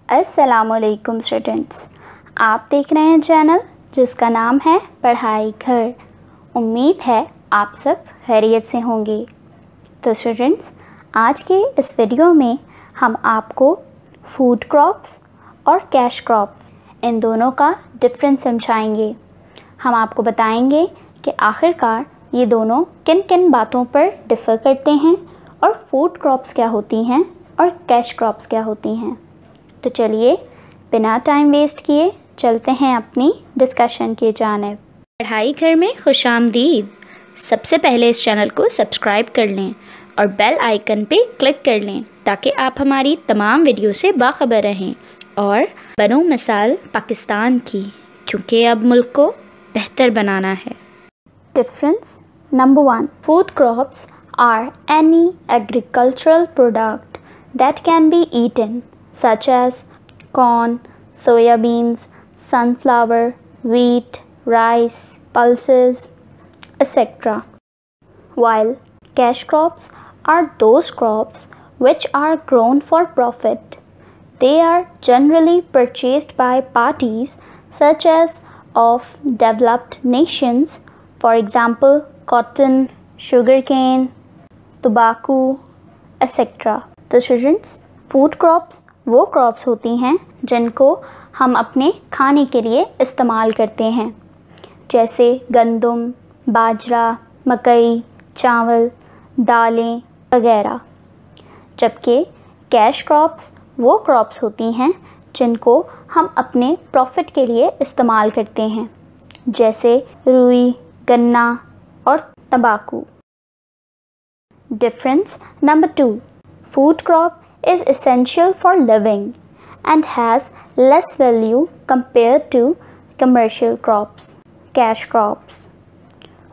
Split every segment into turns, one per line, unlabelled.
अस्सलामुअलैकुम स्टूडेंट्स, आप देख रहे हैं चैनल जिसका नाम है पढ़ाई घर। उम्मीद है आप सब खैरियत से होंगे। तो स्टूडेंट्स, आज के इस वीडियो में हम आपको फूड क्रॉप्स और कैश क्रॉप्स इन दोनों का डिफरेंस समझाएंगे। हम आपको बताएंगे कि आखिरकार ये दोनों किन किन बातों पर डिफ़र करते हैं और फूड क्रॉप्स क्या होती हैं और कैश क्रॉप्स क्या होती हैं। तो चलिए बिना टाइम वेस्ट किए चलते हैं अपनी डिस्कशन की जानिब। पढ़ाई घर में खुशामदीद। सबसे पहले इस चैनल को सब्सक्राइब कर लें और बेल आइकन पे क्लिक कर लें ताकि आप हमारी तमाम वीडियो से बाखबर रहें और बनो मिसाल पाकिस्तान की, क्योंकि अब मुल्क को बेहतर बनाना है। Difference number 1, food crops are any agricultural product that can be eaten such as corn, soya beans, sunflower, wheat, rice, pulses, etc. While cash crops are those crops which are grown for profit. They are generally purchased by parties such as of developed nations, for example cotton, sugarcane, tobacco, etc. तो students, food crops वो crops होती हैं जिनको हम अपने खाने के लिए इस्तेमाल करते हैं, जैसे गंदम, बाजरा, मकई, चावल, दालें वगैरह। जबकि कैश क्रॉप्स वो क्रॉप्स होती हैं जिनको हम अपने प्रॉफिट के लिए इस्तेमाल करते हैं, जैसे रुई, गन्ना और तंबाकू। Difference number 2, food crop is essential for living and has less value compared to commercial crops, cash crops.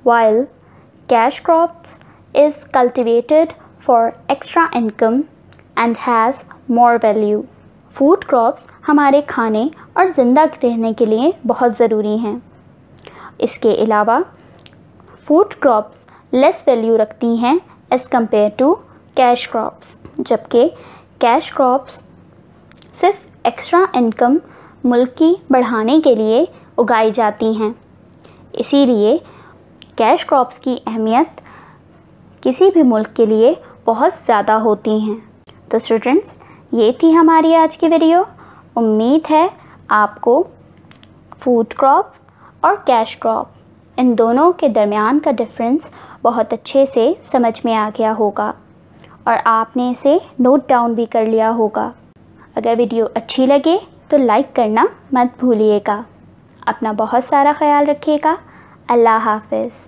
While cash crops is cultivated for extra income and has more value. Food crops हमारे खाने और ज़िंदा रहने के लिए बहुत ज़रूरी हैं। इसके अलावा फूड क्रॉप्स लेस वैल्यू रखती हैं as compared to cash crops, जबकि कैश क्रॉप्स सिर्फ एक्स्ट्रा इनकम मुल्क की बढ़ाने के लिए उगाई जाती हैं। इसीलिए कैश क्रॉप्स की अहमियत किसी भी मुल्क के लिए बहुत ज़्यादा होती हैं। तो स्टूडेंट्स, ये थी हमारी आज की वीडियो। उम्मीद है आपको फूड क्रॉप्स और कैश क्रॉप इन दोनों के दरमियान का डिफरेंस बहुत अच्छे से समझ में आ गया होगा और आपने इसे नोट डाउन भी कर लिया होगा। अगर वीडियो अच्छी लगे तो लाइक करना मत भूलिएगा। अपना बहुत सारा ख्याल रखिएगा। अल्लाह हाफ़िज़।